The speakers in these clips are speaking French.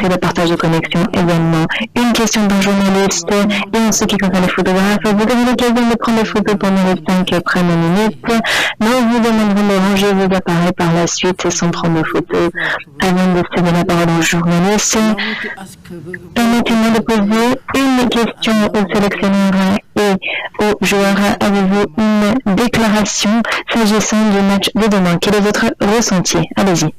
c'est le partage de connexion également. Une question d'un journaliste et en ce qui concerne les photographes, vous avez l'occasion de prendre des photos pendant les 5 premières minutes. Nous vous demanderons de ranger vos appareils par la suite sans prendre de photos avant de céder la parole aux journalistes. Permettez-moi de poser une question aux sélectionneurs et aux joueurs. Avez-vous une déclaration s'agissant du match de demain? Quel est votre ressenti? Allez-y.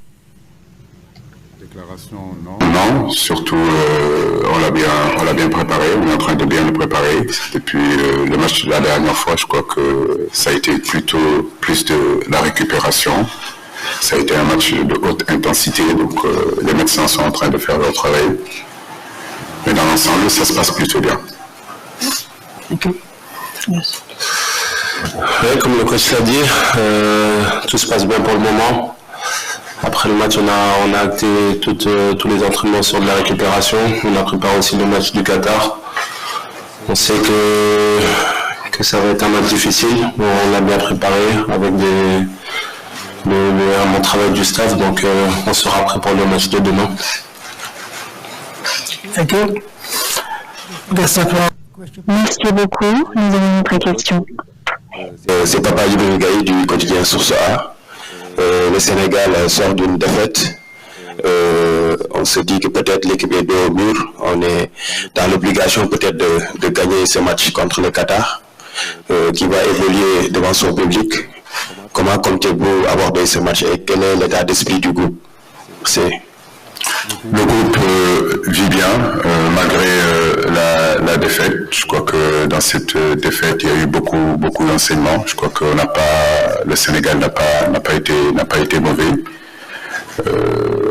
Déclaration, non, surtout on l'a bien préparé, on est en train de bien le préparer. Depuis le match de la dernière fois, je crois que ça a été plutôt plus de la récupération. Ça a été un match de haute intensité, donc les médecins sont en train de faire leur travail. Mais dans l'ensemble, ça se passe plutôt bien. Okay. Yes. Ouais, comme le coach l'a dit, tout se passe bien pour le moment. Après le match, on a acté tous les entraînements sur de la récupération. On a préparé aussi le match du Qatar. On sait que ça va être un match difficile. On l'a bien préparé avec un bon travail du staff. Donc on sera prêt pour le match de demain. Thank you. Merci beaucoup. Nous avons une autre question. C'est Papa Ibrahim Gaï du quotidien Source A. Le Sénégal sort d'une défaite. On se dit que peut-être l'équipe est dos au mur. On est dans l'obligation peut-être de gagner ce match contre le Qatar, qui va évoluer devant son public. Comment comptez-vous aborder ce match et quel est l'état d'esprit du groupe? Le groupe vit bien malgré la défaite. Je crois que dans cette défaite, il y a eu beaucoup d'enseignements. Je crois que le Sénégal n'a pas été mauvais.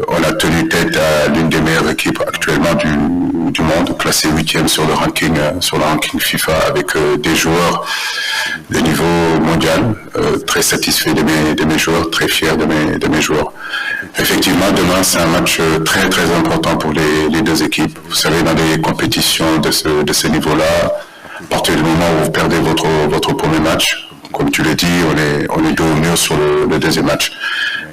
On a tenu tête à l'une des meilleures équipes actuellement du monde, classée 8e sur le ranking FIFA avec des joueurs de niveau mondial. Très satisfait de mes joueurs, très fier de mes joueurs. Effectivement, demain, c'est un match très important pour les deux équipes. Vous savez, dans les compétitions de ce niveau-là, à partir du moment où vous perdez votre premier match, comme tu l'as dit, on est dos au mur sur le deuxième match.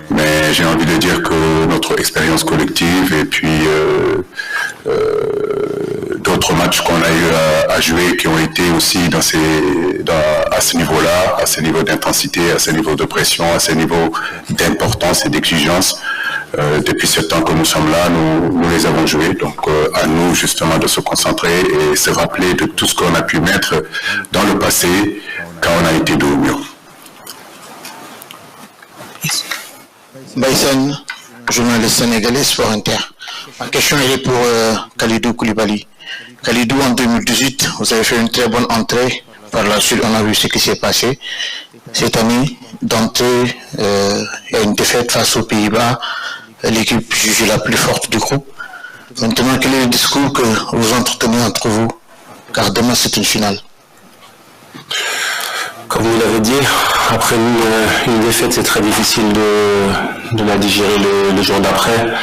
Mais j'ai envie de dire que notre expérience collective et puis d'autres matchs qu'on a eu à jouer qui ont été aussi à ce niveau-là, à ce niveau d'intensité, à ce niveau de pression, à ce niveau d'importance et d'exigence. Depuis ce temps que nous sommes là, nous les avons joués. Donc à nous justement de se concentrer et se rappeler de tout ce qu'on a pu mettre dans le passé quand on a été dos au mur. Baïsan, journaliste sénégalais, Sport Inter. Ma question est pour Kalidou Koulibaly. Kalidou, en 2018, vous avez fait une très bonne entrée. Par la suite, on a vu ce qui s'est passé. Cette année, d'entrée, il y a une défaite face aux Pays-Bas. L'équipe jugée la plus forte du groupe. Maintenant, quel est le discours que vous entretenez entre vous? Car demain, c'est une finale. Comme vous l'avez dit, après une défaite, c'est très difficile de la digérer le jour d'après.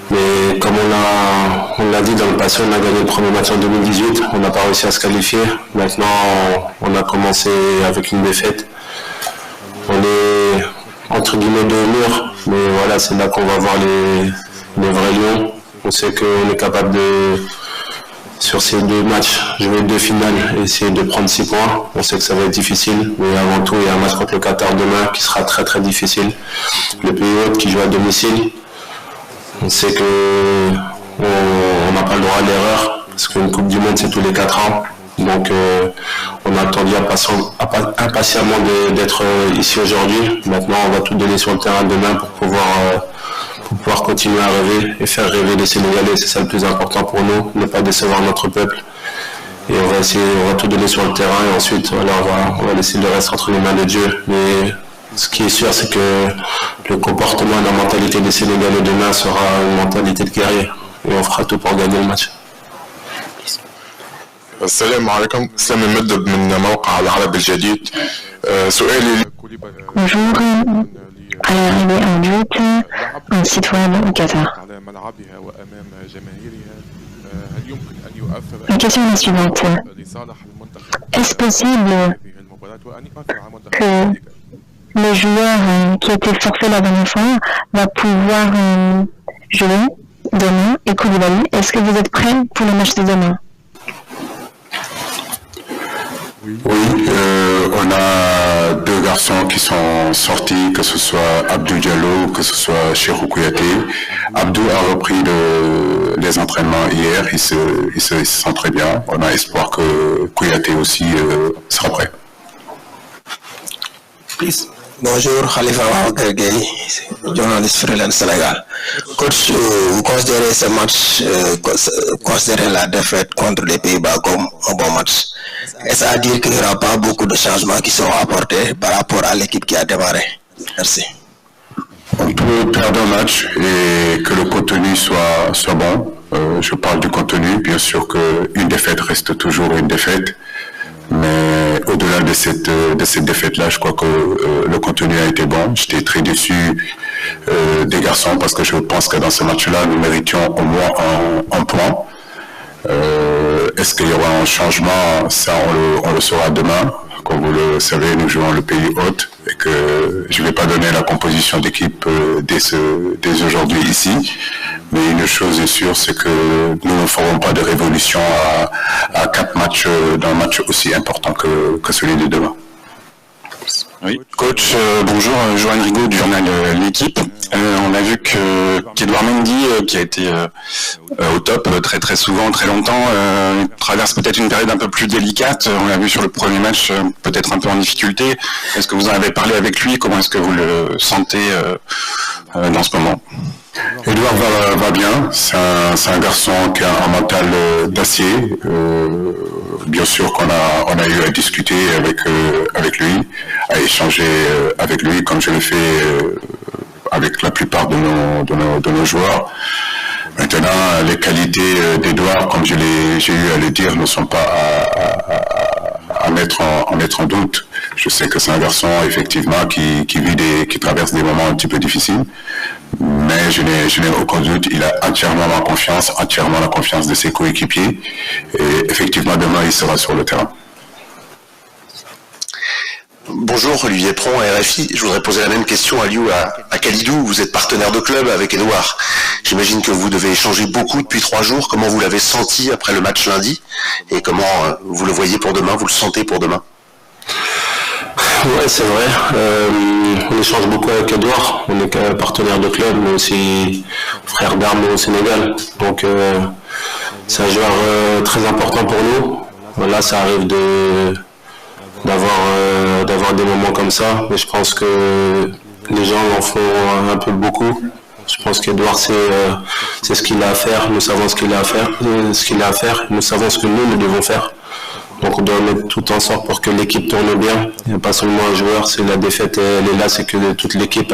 Mais comme on l'a dit dans le passé, on a gagné le premier match en 2018, on n'a pas réussi à se qualifier. Maintenant, on a commencé avec une défaite. On est entre guillemets de mur, mais voilà, c'est là qu'on va voir les vrais lions. On sait qu'on est capable sur ces deux matchs, jouer deux finales et essayer de prendre 6 points. On sait que ça va être difficile, mais avant tout, il y a un match contre le Qatar demain qui sera très difficile. Le pays hôte qui joue à domicile. On sait qu'on n'a pas le droit à l'erreur, parce qu'une Coupe du Monde, c'est tous les 4 ans. Donc, on a attendu impatiemment d'être ici aujourd'hui. Maintenant, on va tout donner sur le terrain demain pour pouvoir continuer à rêver et faire rêver les Sénégalais. C'est ça le plus important pour nous, ne pas décevoir notre peuple. Et on va tout donner sur le terrain et ensuite voilà, on va laisser le reste entre les mains de Dieu. Mais ce qui est sûr, c'est que le comportement et la mentalité des Sénégalais demain sera une mentalité de guerrier. Et on fera tout pour gagner le match. السلام عليكم اسلام المدب من موقع العرب الجديد سؤالي Bonjour, à l'arrivée en but, un site web au Qatar. La question est la suivante. Est-ce possible que le joueur qui a été forfait la dernière fois va pouvoir jouer demain. Et Koulibaly, est-ce que vous êtes prêts pour le match de demain? Oui, on a deux garçons qui sont sortis, que ce soit Abdou Diallo, que ce soit Cheikhou Kouyaté. Abdou a repris les entraînements hier, il se sent très bien. On a espoir que Kouyaté aussi sera prêt. Please. Bonjour, Khalifa Waoukerguei, journaliste freelance Sénégal. Coach, vous considérez ce match, considérez la défaite contre les Pays-Bas comme un bon match? Est-ce à dire qu'il n'y aura pas beaucoup de changements qui seront apportés par rapport à l'équipe qui a démarré? Merci. On peut perdre un match et que le contenu soit bon. Je parle du contenu, bien sûr qu'une défaite reste toujours une défaite. Mais au-delà de cette défaite-là, je crois que le contenu a été bon. J'étais très déçu des garçons parce que je pense que dans ce match-là, nous méritions au moins un point. Est-ce qu'il y aura un changement? Ça, on le saura demain. Comme vous le savez, nous jouons le pays hôte et que je ne vais pas donner la composition d'équipe dès aujourd'hui ici. Mais une chose est sûre, c'est que nous ne ferons pas de révolution à 4 matchs d'un match aussi important que celui de demain. Oui, coach, bonjour, Johan Rigaud du journal L'Équipe. On a vu qu'Edouard Mendy, qui a été au top très souvent, très longtemps, traverse peut-être une période un peu plus délicate. On l'a vu sur le premier match, peut-être un peu en difficulté. Est-ce que vous en avez parlé avec lui? Comment est-ce que vous le sentez dans ce moment? Edouard va bien, c'est un garçon qui a un mental d'acier. Bien sûr qu'on a eu à discuter avec lui, à échanger avec lui, comme je le fais avec la plupart de nos joueurs. Maintenant, les qualités d'Edouard, comme j'ai eu à le dire, ne sont pas à mettre en doute. Je sais que c'est un garçon, effectivement, qui traverse des moments un petit peu difficiles. Mais je n'ai aucun doute, il a entièrement la confiance de ses coéquipiers. Et effectivement, demain, il sera sur le terrain. Bonjour, Olivier Pron, RFI. Je voudrais poser la même question à Kalidou. Vous êtes partenaire de club avec Edouard. J'imagine que vous devez échanger beaucoup depuis 3 jours. Comment vous l'avez senti après le match lundi? Et comment vous le voyez pour demain? Vous le sentez pour demain? Ouais, c'est vrai. On échange beaucoup avec Edouard. On est partenaire de club, mais aussi frère d'armes au Sénégal. Donc, c'est un joueur très important pour nous. Voilà, ça arrive d'avoir des moments comme ça. Mais je pense que les gens en font un peu beaucoup. Je pense qu'Edouard, c'est ce qu'il a à faire. Nous savons ce qu'il a à faire. Nous savons ce que nous devons faire. Donc on doit mettre tout en sorte pour que l'équipe tourne bien. Il n'y a pas seulement un joueur, c'est la défaite, elle est là, c'est que toute l'équipe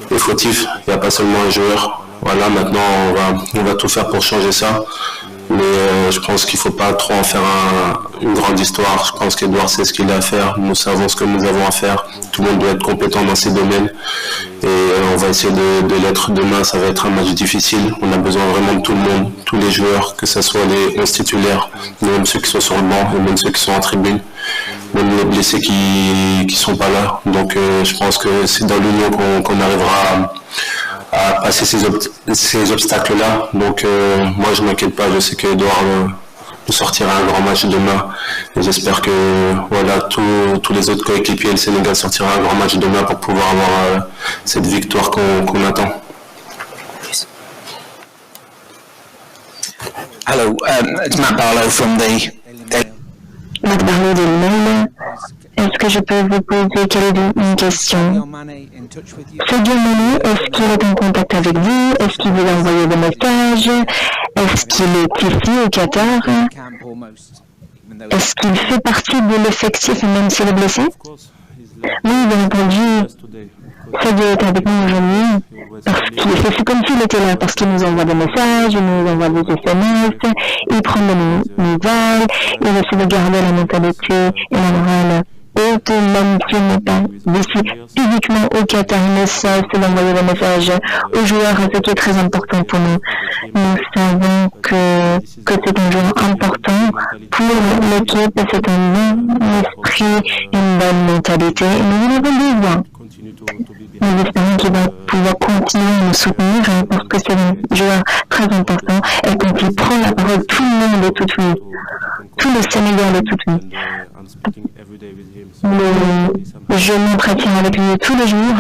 est fautive. Il n'y a pas seulement un joueur. Voilà, maintenant on va tout faire pour changer ça. Mais je pense qu'il ne faut pas trop en faire une grande histoire. Je pense qu'Edouard sait ce qu'il a à faire. Nous savons ce que nous avons à faire. Tout le monde doit être compétent dans ses domaines. Et on va essayer de l'être demain. Ça va être un match difficile. On a besoin vraiment de tout le monde, tous les joueurs, que ce soit les 11 titulaires, même ceux qui sont sur le banc, et même ceux qui sont en tribune, même les blessés qui ne sont pas là. Donc je pense que c'est dans l'union qu'on arrivera à passer ces obstacles-là. Donc moi je ne m'inquiète pas, je sais qu'Edouard nous sortira un grand match demain. Et j'espère que voilà, tous les autres coéquipiers, le Sénégal sortira un grand match demain pour pouvoir avoir cette victoire qu'on attend. Hello, it's Matt Barlow from the... Matt Barlow de Mail. Est-ce que je peux vous poser une question? Sadio Mané, est-ce qu'il est en contact avec vous? Est-ce qu'il vous a envoyé des messages? Est-ce qu'il est ici au Qatar? Est-ce qu'il fait partie de l'effectif même s'il est blessé? Oui, bien entendu. Sadio est avec nous aujourd'hui. C'est comme s'il était là, parce qu'il nous envoie des messages, il nous envoie des SMS, il prend des nouvelles, il essaie de garder la mentalité et la morale haute, même s'il n'est pas ici physiquement au Qatar, il ne cesse d'envoyer des messages aux joueurs, ce qui est très important pour nous. Nous savons que c'est un joueur important pour l'équipe, c'est un bon esprit, une bonne mentalité, et nous en avons besoin. Nous espérons qu'il va pouvoir continuer à nous soutenir parce que c'est un joueur très important et quand il prend la parole, tout le monde est tout oui. Tout le Sénégal est tout oui. Je m'entretiens avec lui tous les jours.